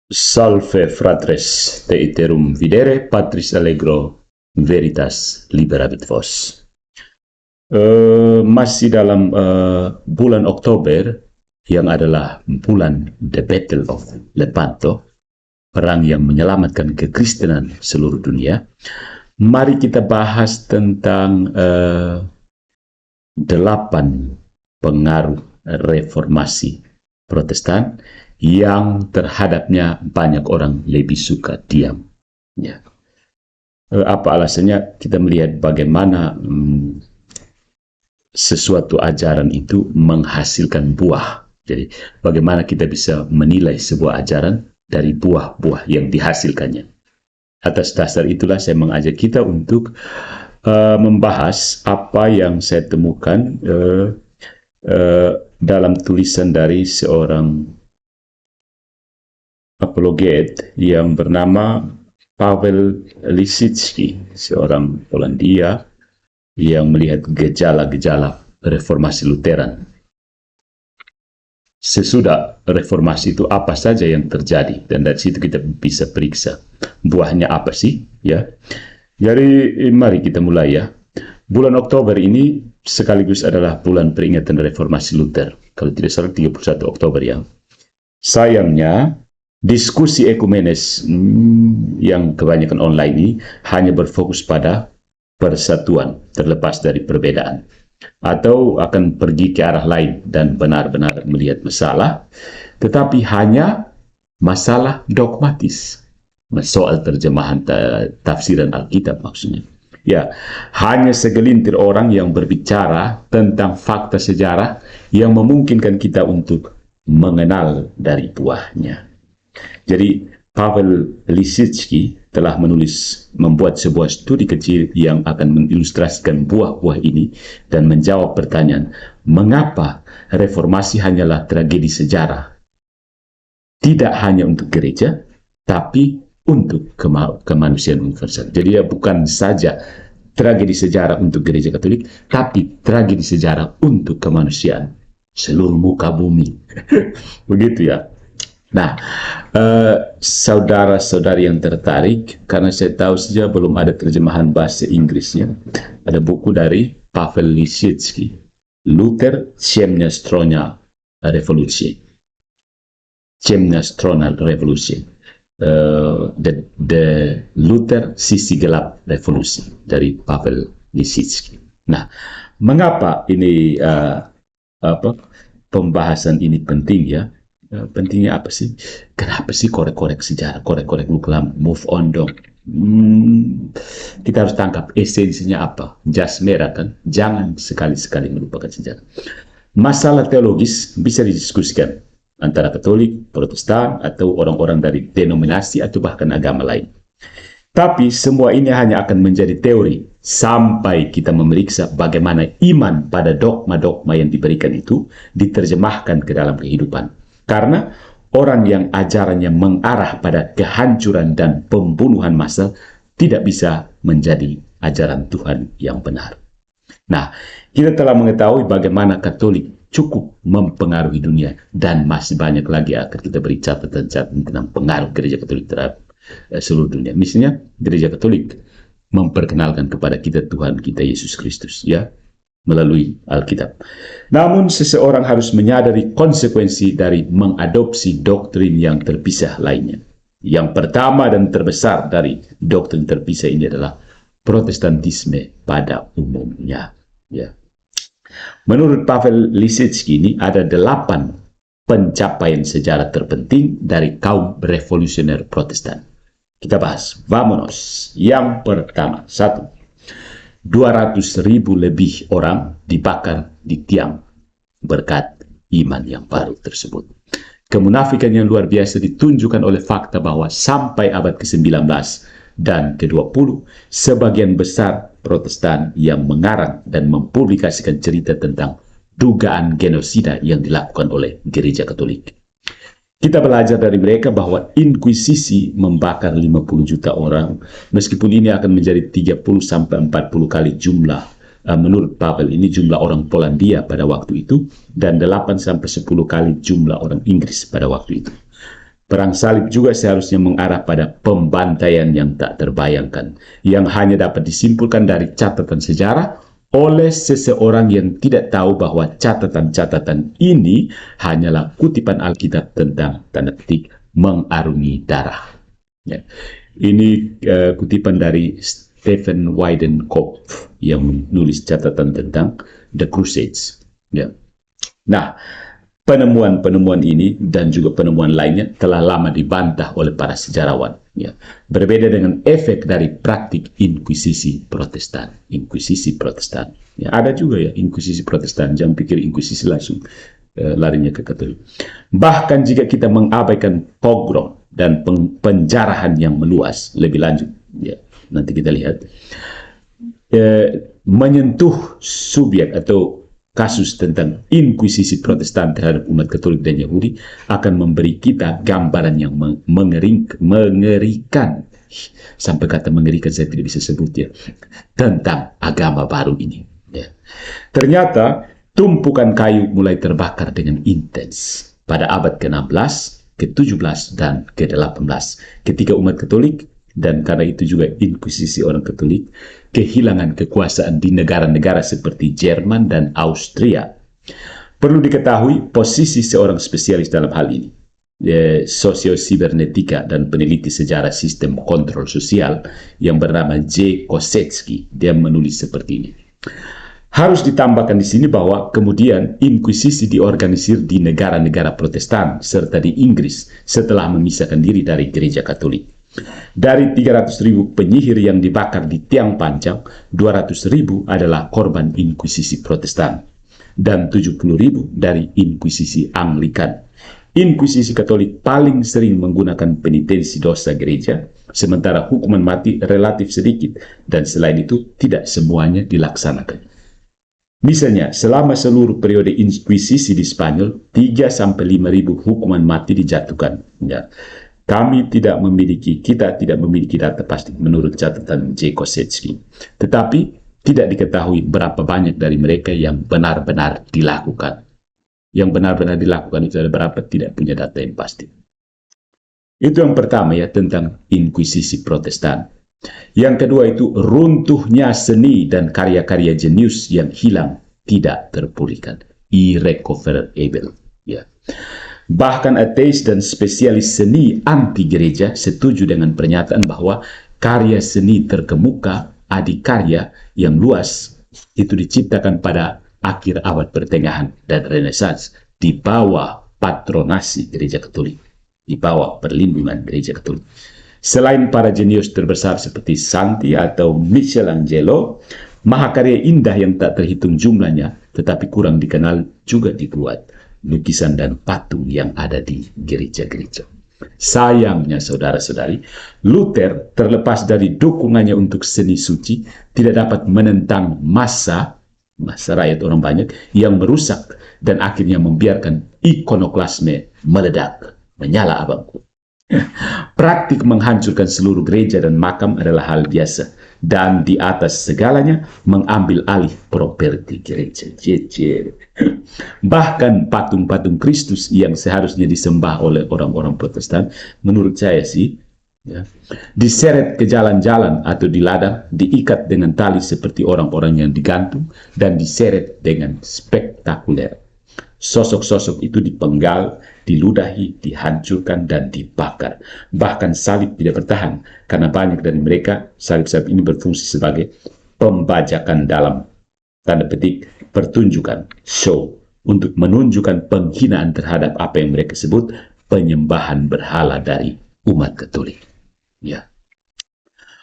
Salve fratres, te iterum videre, Patris allegro, veritas liberabit vos. Masih dalam bulan Oktober, yang adalah bulan The Battle of Lepanto, perang yang menyelamatkan kekristenan seluruh dunia. Mari kita bahas tentang 8 pengaruh reformasi Protestan yang terhadapnya banyak orang lebih suka diam. Ya. Apa alasannya? Kita melihat bagaimana sesuatu ajaran itu menghasilkan buah. Jadi bagaimana kita bisa menilai sebuah ajaran dari buah-buah yang dihasilkannya. Atas dasar itulah saya mengajak kita untuk membahas apa yang saya temukan dalam tulisan dari seorang apologet yang bernama Paweł Lisicki, seorang Polandia yang melihat gejala-gejala reformasi Lutheran. Sesudah reformasi itu apa saja yang terjadi, dan dari situ kita bisa periksa buahnya apa sih, ya. Jadi mari kita mulai, ya. Bulan Oktober ini sekaligus adalah bulan peringatan reformasi Luther, kalau tidak salah 31 Oktober, ya. Sayangnya diskusi ekumenes yang kebanyakan online ini hanya berfokus pada persatuan terlepas dari perbedaan, atau akan pergi ke arah lain dan benar-benar melihat masalah, tetapi hanya masalah dogmatis, soal terjemahan tafsiran Alkitab maksudnya. Ya, hanya segelintir orang yang berbicara tentang fakta sejarah yang memungkinkan kita untuk mengenal dari buahnya. Jadi Paweł Lisicki telah membuat sebuah studi kecil yang akan mengilustrasikan buah-buah ini dan menjawab pertanyaan, mengapa reformasi hanyalah tragedi sejarah? Tidak hanya untuk gereja, tapi untuk kemanusiaan universal. Jadi ya, bukan saja tragedi sejarah untuk gereja Katolik, tapi tragedi sejarah untuk kemanusiaan seluruh muka bumi. Begitu, ya. Nah, saudara-saudari yang tertarik, karena saya tahu saja belum ada terjemahan bahasa Inggrisnya, ada buku dari Paweł Lisicki, Luther, Ciemna Strona Rewolucji. Ciemna Strona Rewolucji. The Luther, sisi gelap revolusi, dari Paweł Lisicki. Nah, mengapa ini pembahasan ini penting, ya? Pentingnya apa sih? Kenapa sih korek-korek sejarah, korek-korek kelam, move on dong. Kita harus tangkap esensinya apa. Jas merah, kan? Jangan sekali-sekali melupakan sejarah. Masalah teologis bisa didiskusikan antara Katolik, Protestan, atau orang-orang dari denominasi atau bahkan agama lain. Tapi semua ini hanya akan menjadi teori sampai kita memeriksa bagaimana iman pada dogma-dogma yang diberikan itu diterjemahkan ke dalam kehidupan. Karena orang yang ajarannya mengarah pada kehancuran dan pembunuhan massal tidak bisa menjadi ajaran Tuhan yang benar. Nah, kita telah mengetahui bagaimana Katolik cukup mempengaruhi dunia, dan masih banyak lagi akan kita beri catatan-catatan tentang pengaruh gereja Katolik terhadap seluruh dunia. Misalnya, gereja Katolik memperkenalkan kepada kita Tuhan kita Yesus Kristus, ya, melalui Alkitab. Namun seseorang harus menyadari konsekuensi dari mengadopsi doktrin yang terpisah lainnya. Yang pertama dan terbesar dari doktrin terpisah ini adalah Protestantisme pada umumnya. Ya. Menurut Paweł Lisicki ini ada 8 pencapaian sejarah terpenting dari kaum revolusioner Protestan. Kita bahas. Vamonos. Yang pertama, 1. 200.000 lebih orang dibakar di tiang berkat iman yang baru tersebut. Kemunafikan yang luar biasa ditunjukkan oleh fakta bahwa sampai abad ke-19 dan ke-20, sebagian besar Protestan yang mengarang dan mempublikasikan cerita tentang dugaan genosida yang dilakukan oleh gereja Katolik. Kita belajar dari mereka bahwa inkuisisi membakar 50 juta orang, meskipun ini akan menjadi 30-40 kali jumlah, menurut Paweł ini jumlah orang Polandia pada waktu itu, dan 8-10 kali jumlah orang Inggris pada waktu itu. Perang salib juga seharusnya mengarah pada pembantaian yang tak terbayangkan, yang hanya dapat disimpulkan dari catatan sejarah oleh seseorang yang tidak tahu bahwa catatan-catatan ini hanyalah kutipan Alkitab tentang tanda petik mengarungi darah. Ya. Ini kutipan dari Stephen Weidenkopf yang menulis catatan tentang The Crusades. Ya. Nah, penemuan-penemuan ini dan juga penemuan lainnya telah lama dibantah oleh para sejarawan. Ya. Berbeda dengan efek dari praktik inkuisisi Protestan. Inkuisisi Protestan. Ya, ada juga ya inkuisisi Protestan. Jangan pikir inkuisisi langsung larinya ke Katolik. Bahkan jika kita mengabaikan pogrom dan penjarahan yang meluas lebih lanjut, ya, nanti kita lihat, menyentuh subjek atau kasus tentang inkuisisi Protestan terhadap umat Katolik dan Yahudi akan memberi kita gambaran yang mengerikan. Sampai kata mengerikan saya tidak bisa sebut ya, tentang agama baru ini. Ya. Ternyata tumpukan kayu mulai terbakar dengan intens pada abad ke-16, ke-17, dan ke-18 ketika umat Katolik, dan karena itu juga inkuisisi orang Katolik, kehilangan kekuasaan di negara-negara seperti Jerman dan Austria. Perlu diketahui posisi seorang spesialis dalam hal ini, sosiosibernetika dan peneliti sejarah sistem kontrol sosial yang bernama J. Kosetsky. Dia menulis seperti ini. Harus ditambahkan di sini bahwa kemudian inkuisisi diorganisir di negara-negara Protestan serta di Inggris setelah memisahkan diri dari gereja Katolik. Dari 300.000 penyihir yang dibakar di tiang panjang, 200.000 adalah korban inkuisisi Protestan dan 70.000 dari inkuisisi Anglikan. Inkuisisi Katolik paling sering menggunakan penitensi dosa gereja, sementara hukuman mati relatif sedikit dan selain itu tidak semuanya dilaksanakan. Misalnya, selama seluruh periode inkuisisi di Spanyol, 3-5 ribu hukuman mati dijatuhkan. Ya. Kita tidak memiliki data pasti menurut catatan J. Kosetsky. Tetapi tidak diketahui berapa banyak dari mereka yang benar-benar dilakukan. Yang benar-benar dilakukan itu ada berapa, tidak punya data yang pasti. Itu yang pertama ya, tentang inkuisisi Protestan. Yang kedua itu runtuhnya seni dan karya-karya jenius yang hilang tidak terpulihkan, irrecoverable. Ya. Bahkan ateis dan spesialis seni anti gereja setuju dengan pernyataan bahwa karya seni terkemuka, adikarya yang luas itu diciptakan pada akhir abad pertengahan dan Renaissance di bawah patronasi gereja Katolik, di bawah perlindungan gereja Katolik. Selain para jenius terbesar seperti Santi atau Michelangelo, mahakarya indah yang tak terhitung jumlahnya tetapi kurang dikenal juga dibuat, lukisan dan patung yang ada di gereja-gereja. Sayangnya saudara-saudari, Luther terlepas dari dukungannya untuk seni suci tidak dapat menentang massa rakyat orang banyak yang merusak dan akhirnya membiarkan ikonoklasme meledak, menyala abangku. Praktik menghancurkan seluruh gereja dan makam adalah hal biasa, dan di atas segalanya mengambil alih properti gereja. Bahkan patung-patung Kristus yang seharusnya disembah oleh orang-orang Protestan, menurut saya sih, ya, diseret ke jalan-jalan atau di ladang, diikat dengan tali seperti orang-orang yang digantung, dan diseret dengan spektakuler. Sosok-sosok itu dipenggal, diludahi, dihancurkan, dan dibakar. Bahkan salib tidak bertahan, karena banyak dari mereka, salib-salib ini berfungsi sebagai pembajakan dalam tanda petik pertunjukan, show, untuk menunjukkan penghinaan terhadap apa yang mereka sebut penyembahan berhala dari umat Katolik. Ya.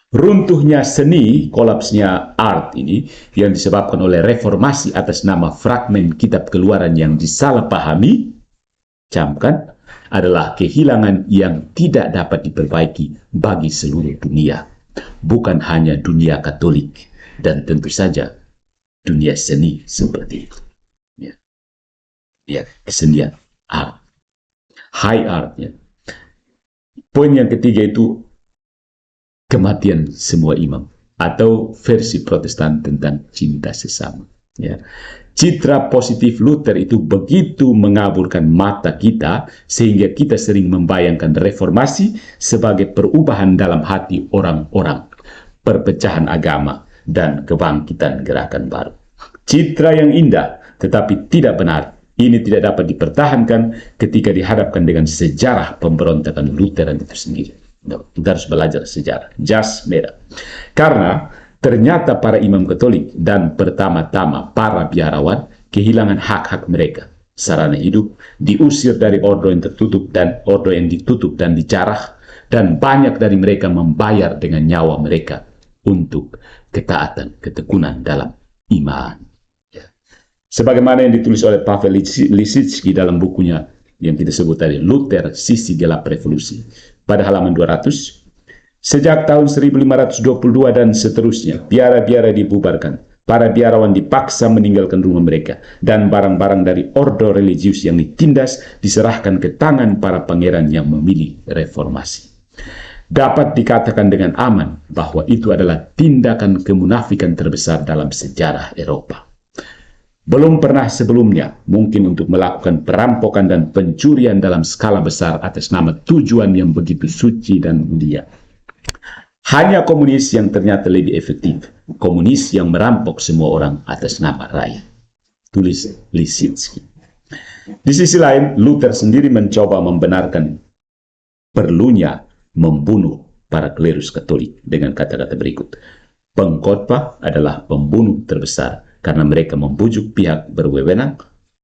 Runtuhnya seni, kolapsnya art ini yang disebabkan oleh reformasi atas nama fragmen kitab keluaran yang disalahpahami, camkan, adalah kehilangan yang tidak dapat diperbaiki bagi seluruh dunia. Bukan hanya dunia Katolik dan tentu saja dunia seni seperti itu. Ya, ya, kesenian, art, high art. Ya. Poin yang ketiga itu kematian semua imam, atau versi Protestan tentang cinta sesama. Ya. Citra positif Luther itu begitu mengaburkan mata kita sehingga kita sering membayangkan reformasi sebagai perubahan dalam hati orang-orang, perpecahan agama, dan kebangkitan gerakan baru. Citra yang indah tetapi tidak benar. Ini tidak dapat dipertahankan ketika dihadapkan dengan sejarah pemberontakan Lutheran itu sendiri. Kita harus belajar sejarah. Jas merah. Karena ternyata para imam Katolik dan pertama-tama para biarawan kehilangan hak-hak mereka. Sarana hidup diusir dari ordo yang tertutup dan ordo yang ditutup dan dijarah, dan banyak dari mereka membayar dengan nyawa mereka untuk ketaatan, ketekunan dalam iman. Sebagaimana yang ditulis oleh Pavel Lisitsky dalam bukunya yang kita sebut tadi, Luther, Sisi Gelap Revolusi, pada halaman 200, sejak tahun 1522 dan seterusnya, biara-biara dibubarkan, para biarawan dipaksa meninggalkan rumah mereka, dan barang-barang dari ordo religius yang ditindas diserahkan ke tangan para pangeran yang memilih reformasi. Dapat dikatakan dengan aman bahwa itu adalah tindakan kemunafikan terbesar dalam sejarah Eropa. Belum pernah sebelumnya mungkin untuk melakukan perampokan dan pencurian dalam skala besar atas nama tujuan yang begitu suci dan mulia. Hanya komunis yang ternyata lebih efektif. Komunis yang merampok semua orang atas nama rakyat. Tulis Lisitsky. Di sisi lain, Luther sendiri mencoba membenarkan perlunya membunuh para klerus Katolik dengan kata-kata berikut. Pengkhotbah adalah pembunuh terbesar karena mereka membujuk pihak berwenang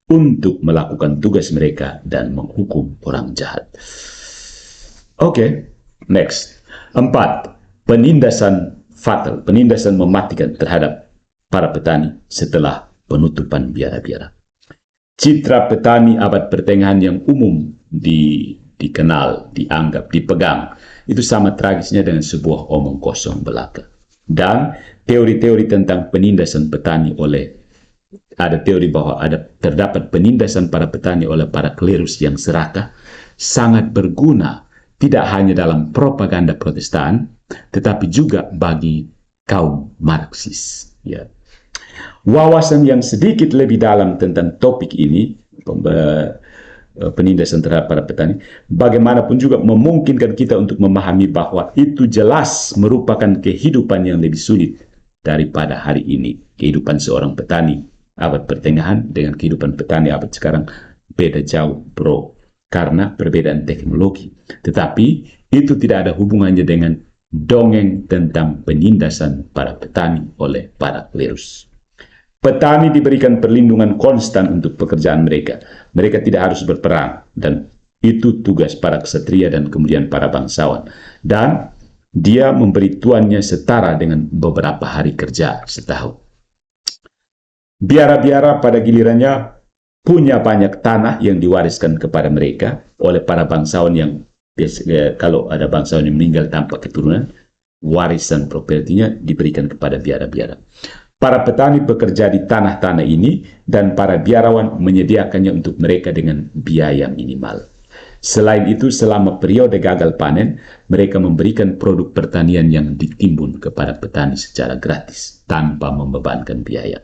untuk melakukan tugas mereka dan menghukum orang jahat. Oke, next. 4. Penindasan fatal, penindasan mematikan terhadap para petani setelah penutupan biara-biara. Citra petani abad pertengahan yang umum dikenal, dianggap, dipegang, itu sama tragisnya dengan sebuah omong kosong belaka. Dan teori-teori tentang penindasan petani ada teori bahwa terdapat penindasan para petani oleh para klerus yang serakah sangat berguna tidak hanya dalam propaganda Protestan tetapi juga bagi kaum Marxis. Ya. Wawasan yang sedikit lebih dalam tentang topik ini, penindasan terhadap para petani, bagaimanapun juga memungkinkan kita untuk memahami bahwa itu jelas merupakan kehidupan yang lebih sulit daripada hari ini. Kehidupan seorang petani abad pertengahan dengan kehidupan petani abad sekarang beda jauh, bro, karena perbedaan teknologi. Tetapi itu tidak ada hubungannya dengan dongeng tentang penindasan para petani oleh para klerus. Petani diberikan perlindungan konstan untuk pekerjaan mereka. Mereka tidak harus berperang, dan itu tugas para ksatria dan kemudian para bangsawan. Dan dia memberi tuannya setara dengan beberapa hari kerja setahun. Biara-biara pada gilirannya punya banyak tanah yang diwariskan kepada mereka oleh para bangsawan yang kalau ada bangsawan yang meninggal tanpa keturunan, warisan propertinya diberikan kepada biara-biara. Para petani bekerja di tanah-tanah ini dan para biarawan menyediakannya untuk mereka dengan biaya minimal. Selain itu, selama periode gagal panen, mereka memberikan produk pertanian yang ditimbun kepada petani secara gratis tanpa membebankan biaya.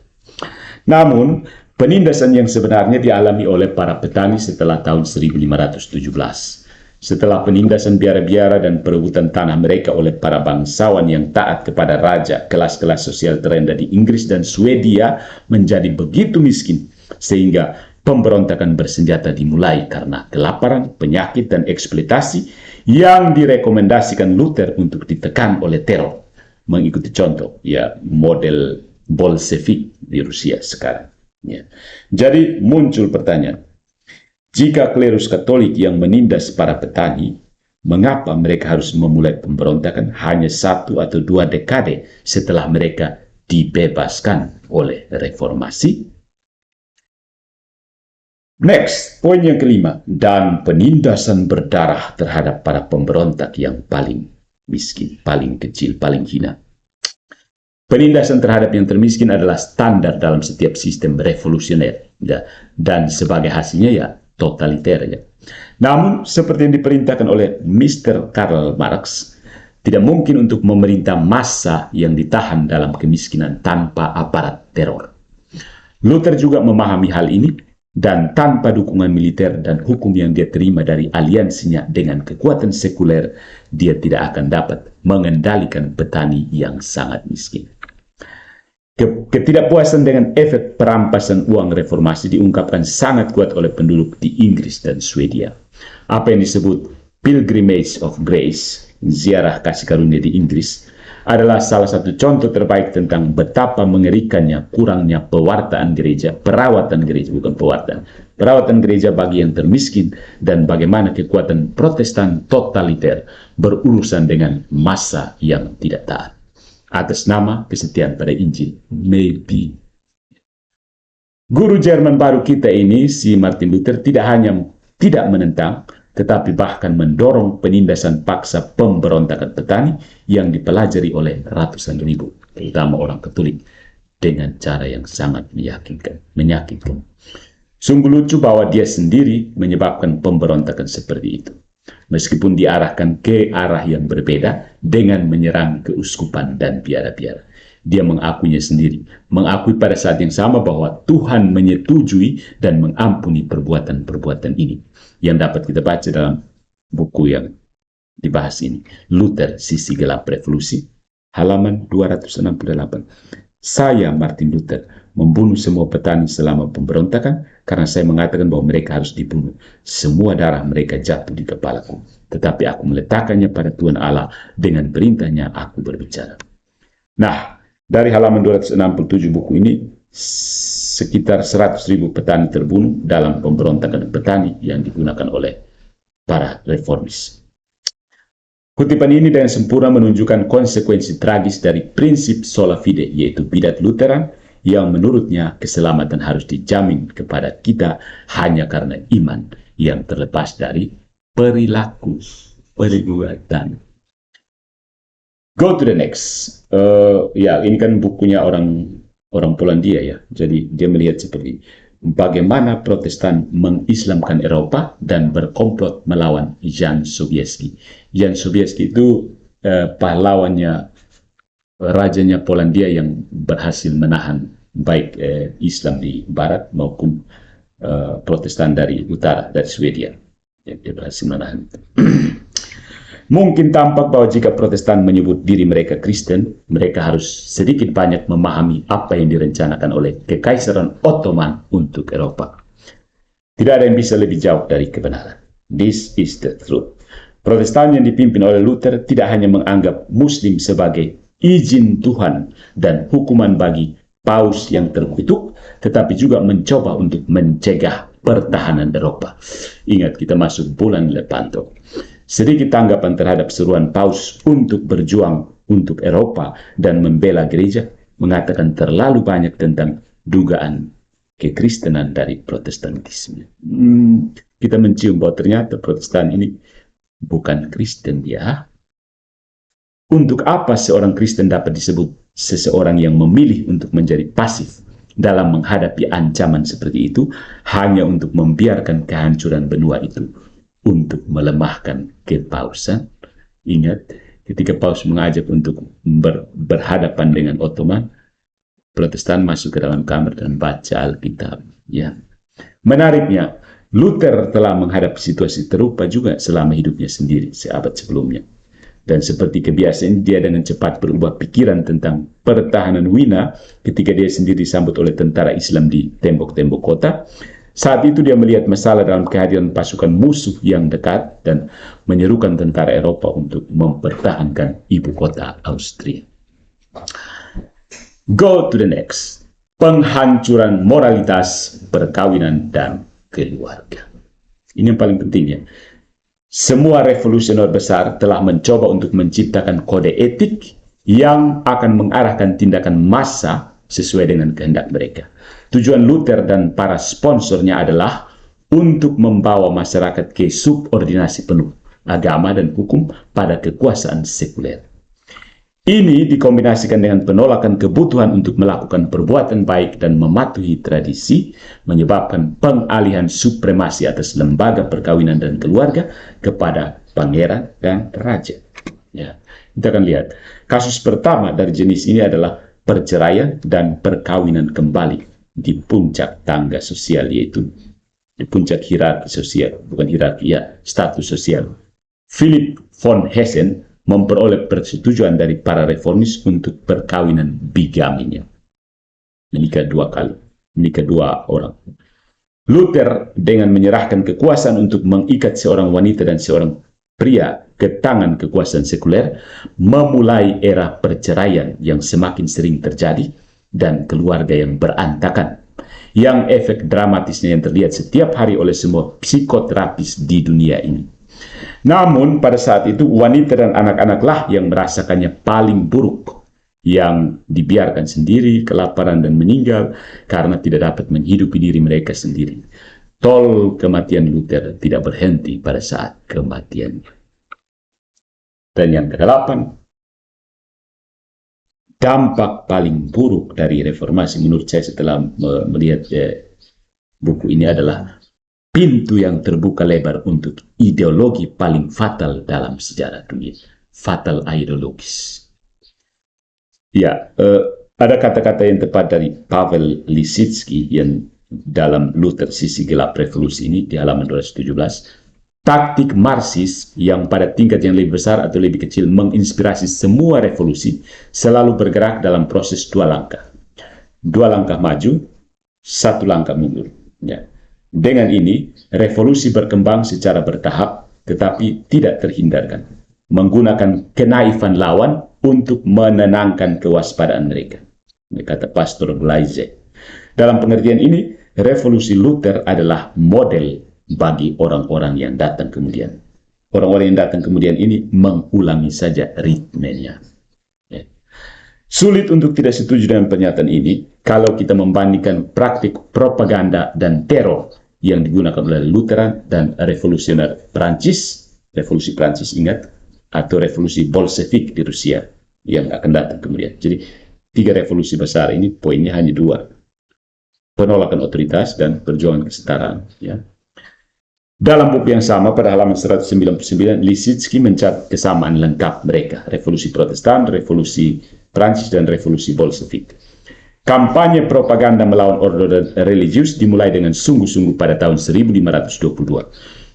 Namun, penindasan yang sebenarnya dialami oleh para petani setelah tahun 1517. Setelah penindasan biara-biara dan perebutan tanah mereka oleh para bangsawan yang taat kepada raja, kelas-kelas sosial terendah di Inggris dan Swedia menjadi begitu miskin, sehingga pemberontakan bersenjata dimulai karena kelaparan, penyakit, dan eksploitasi yang direkomendasikan Luther untuk ditekan oleh teror. Mengikuti contoh, ya, model Bolshevik di Rusia sekarang. Ya. Jadi muncul pertanyaan, jika klerus Katolik yang menindas para petani, mengapa mereka harus memulai pemberontakan hanya 1 atau 2 dekade setelah mereka dibebaskan oleh reformasi? Next, poin yang kelima, dan penindasan berdarah terhadap para pemberontak yang paling miskin, paling kecil, paling hina. Penindasan terhadap yang termiskin adalah standar dalam setiap sistem revolusioner, dan sebagai hasilnya ya totaliter. Ya. Namun, seperti yang diperintahkan oleh Mr. Karl Marx, tidak mungkin untuk memerintah massa yang ditahan dalam kemiskinan tanpa aparat teror. Luther juga memahami hal ini, dan tanpa dukungan militer dan hukum yang dia terima dari aliansinya dengan kekuatan sekuler, dia tidak akan dapat mengendalikan petani yang sangat miskin. Ketidakpuasan dengan efek perampasan uang reformasi diungkapkan sangat kuat oleh penduduk di Inggris dan Swedia. Apa yang disebut Pilgrimage of Grace, ziarah kasih karunia di Inggris, adalah salah satu contoh terbaik tentang betapa mengerikannya kurangnya pewartaan gereja, perawatan gereja, bukan perawatan gereja bagi yang termiskin, dan bagaimana kekuatan Protestan totaliter berurusan dengan massa yang tidak taat atas nama kesetiaan pada Injil. Maybe. Guru Jerman baru kita ini, si Martin Luther, tidak hanya tidak menentang, tetapi bahkan mendorong penindasan paksa pemberontakan petani yang dipelajari oleh ratusan ribu, terutama orang Katolik, dengan cara yang sangat menyakitkan. Sungguh lucu bahwa dia sendiri menyebabkan pemberontakan seperti itu, meskipun diarahkan ke arah yang berbeda dengan menyerang keuskupan dan biara-biara. Dia mengakuinya sendiri, mengakui pada saat yang sama bahwa Tuhan menyetujui dan mengampuni perbuatan-perbuatan ini, yang dapat kita baca dalam buku yang dibahas ini, Luther, Sisi Gelap Revolusi, halaman 268. Saya, Martin Luther, membunuh semua petani selama pemberontakan karena saya mengatakan bahwa mereka harus dibunuh. Semua darah mereka jatuh di kepalaku, tetapi aku meletakkannya pada Tuhan Allah, dengan perintahnya aku berbicara. Nah, dari halaman 267 buku ini, sekitar 100.000 petani terbunuh dalam pemberontakan petani yang digunakan oleh para reformis. Kutipan ini dengan sempurna menunjukkan konsekuensi tragis dari prinsip sola fide, yaitu bidat Lutheran, yang menurutnya keselamatan harus dijamin kepada kita hanya karena iman yang terlepas dari perilaku perbuatan. Go to the next. Ini kan bukunya orang Polandia ya. Jadi dia melihat seperti bagaimana Protestan mengislamkan Eropa dan berkomplot melawan Jan Sobieski. Jan Sobieski itu pahlawannya, rajanya Polandia yang berhasil menahan baik Islam di barat maupun Protestan dari utara, dari Swedia. Dia berhasil menahan itu. Mungkin tampak bahwa jika Protestan menyebut diri mereka Kristen, mereka harus sedikit banyak memahami apa yang direncanakan oleh Kekaisaran Ottoman untuk Eropa. Tidak ada yang bisa lebih jauh dari kebenaran. This is the truth. Protestan yang dipimpin oleh Luther tidak hanya menganggap Muslim sebagai izin Tuhan dan hukuman bagi paus yang terkutuk, tetapi juga mencoba untuk mencegah pertahanan Eropa. Ingat, kita masuk bulan Lepanto. Sedikit tanggapan terhadap seruan paus untuk berjuang untuk Eropa dan membela gereja mengatakan terlalu banyak tentang dugaan kekristenan dari Protestantisme. Kita mencium bahwa ternyata Protestan ini bukan Kristen dia. Untuk apa seorang Kristen dapat disebut seseorang yang memilih untuk menjadi pasif dalam menghadapi ancaman seperti itu hanya untuk membiarkan kehancuran benua itu untuk melemahkan kepausan? Ingat, ketika paus mengajak untuk berhadapan dengan Ottoman, Protestan masuk ke dalam kamar dan baca Alkitab. Ya. Menariknya, Luther telah menghadapi situasi terupa juga selama hidupnya sendiri, seabad sebelumnya. Dan seperti kebiasaan, dia dengan cepat berubah pikiran tentang pertahanan Wina ketika dia sendiri disambut oleh tentara Islam di tembok-tembok kota. Saat itu dia melihat masalah dalam kehadiran pasukan musuh yang dekat dan menyerukan tentara Eropa untuk mempertahankan ibu kota Austria. Go to the next. Penghancuran moralitas, perkawinan, dan keluarga. Ini yang paling penting ya. Semua revolusioner besar telah mencoba untuk menciptakan kode etik yang akan mengarahkan tindakan massa sesuai dengan kehendak mereka. Tujuan Luther dan para sponsornya adalah untuk membawa masyarakat ke subordinasi penuh agama dan hukum pada kekuasaan sekuler. Ini dikombinasikan dengan penolakan kebutuhan untuk melakukan perbuatan baik dan mematuhi tradisi, menyebabkan pengalihan supremasi atas lembaga perkawinan dan keluarga kepada pangeran dan raja. Ya, kita akan lihat kasus pertama dari jenis ini adalah perceraian dan perkawinan kembali di puncak tangga sosial, yaitu di puncak hierarki sosial, bukan hierarki ya, status sosial. Philip von Hessen memperoleh persetujuan dari para reformis untuk perkawinan bigaminya. Menikah 2 kali, menikah 2 orang. Luther dengan menyerahkan kekuasaan untuk mengikat seorang wanita dan seorang pria ke tangan kekuasaan sekuler, memulai era perceraian yang semakin sering terjadi dan keluarga yang berantakan, yang efek dramatisnya yang terlihat setiap hari oleh semua psikoterapis di dunia ini. Namun pada saat itu wanita dan anak-anaklah yang merasakannya paling buruk, yang dibiarkan sendiri, kelaparan dan meninggal karena tidak dapat menghidupi diri mereka sendiri. Tol kematian Luther tidak berhenti pada saat kematiannya. Dan yang ke-8, dampak paling buruk dari reformasi menurut saya setelah melihat buku ini adalah pintu yang terbuka lebar untuk ideologi paling fatal dalam sejarah dunia. Fatal ideologis. Ya, ada kata-kata yang tepat dari Paweł Lisicki yang dalam Luther Sisi Gelap Revolusi ini di halaman 217. Taktik Marxis yang pada tingkat yang lebih besar atau lebih kecil menginspirasi semua revolusi selalu bergerak dalam proses 2 langkah. 2 langkah maju, 1 langkah mundur. Ya. Dengan ini, revolusi berkembang secara bertahap tetapi tidak terhindarkan, menggunakan kenaifan lawan untuk menenangkan kewaspadaan mereka. Kata Pastor Gleise. Dalam pengertian ini, revolusi Luther adalah model bagi orang-orang yang datang kemudian. Orang-orang yang datang kemudian ini mengulangi saja ritmenya. Ya. Sulit untuk tidak setuju dengan pernyataan ini kalau kita membandingkan praktik propaganda dan teror yang digunakan oleh Lutheran dan revolusioner Prancis, revolusi Prancis ingat, atau revolusi Bolshevik di Rusia yang akan datang kemudian. Jadi 3 revolusi besar ini poinnya hanya 2. Penolakan otoritas dan perjuangan kesetaraan. Ya. Dalam buku yang sama pada halaman 199, Lisicki mencatat kesamaan lengkap mereka, revolusi Protestan, revolusi Prancis, dan revolusi Bolshevik. Kampanye propaganda melawan ordo religius dimulai dengan sungguh-sungguh pada tahun 1522.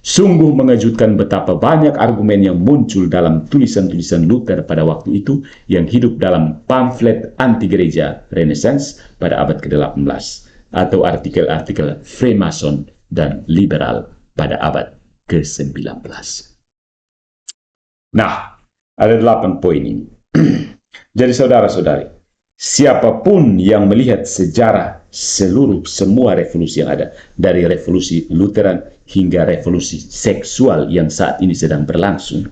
Sungguh mengejutkan betapa banyak argumen yang muncul dalam tulisan-tulisan Luther pada waktu itu yang hidup dalam pamflet anti-gereja Renaissance pada abad ke-18 atau artikel-artikel Freemason dan liberal pada abad ke-19. Nah, ada 8 poin ini. Jadi saudara-saudari, siapapun yang melihat sejarah semua revolusi yang ada, dari revolusi Lutheran hingga revolusi seksual yang saat ini sedang berlangsung,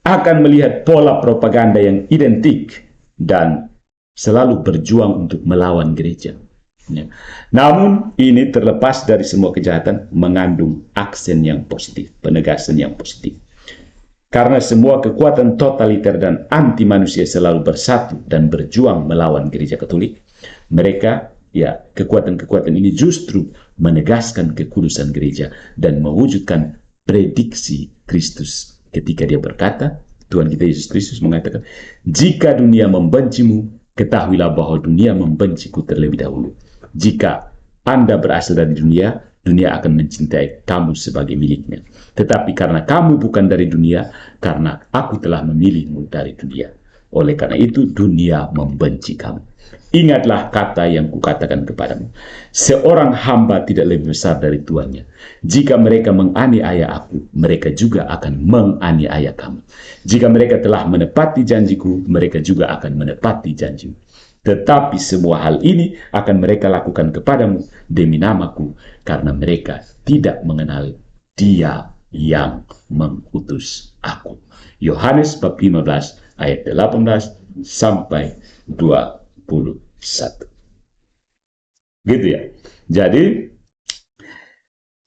akan melihat pola propaganda yang identik dan selalu berjuang untuk melawan gereja. Ya. Namun ini terlepas dari semua kejahatan mengandung aksen yang positif, penegasan yang positif. Karena semua kekuatan totaliter dan anti manusia selalu bersatu dan berjuang melawan gereja Katolik, mereka, ya, kekuatan-kekuatan ini justru menegaskan kekudusan gereja dan mewujudkan prediksi Kristus ketika dia berkata, Tuhan kita Yesus Kristus mengatakan, jika dunia membencimu, ketahuilah bahwa dunia membenciku terlebih dahulu. Jika Anda berasal dari dunia, dunia akan mencintai kamu sebagai miliknya. Tetapi karena kamu bukan dari dunia, karena aku telah memilihmu dari dunia. Oleh karena itu, dunia membenci kamu. Ingatlah kata yang kukatakan kepadamu. Seorang hamba tidak lebih besar dari tuannya. Jika mereka menganiaya aku, mereka juga akan menganiaya kamu. Jika mereka telah menepati janjiku, mereka juga akan menepati janjimu. Tetapi semua hal ini akan mereka lakukan kepadamu demi namaku, karena mereka tidak mengenal Dia yang mengutus aku. Yohanes bab 15 ayat 18 sampai 21. Gitu ya. Jadi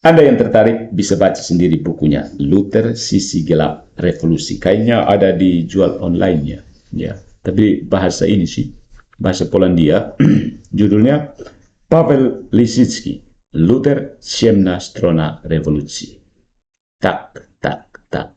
Anda yang tertarik bisa baca sendiri bukunya Luther Sisi Gelap Revolusi. Kayaknya ada dijual online-nya, ya. Tapi bahasa ini sih, bahasa Polandia. Judulnya Paweł Lisicki, Luther Ciemna Strona Rewolucji. Tak, tak, tak.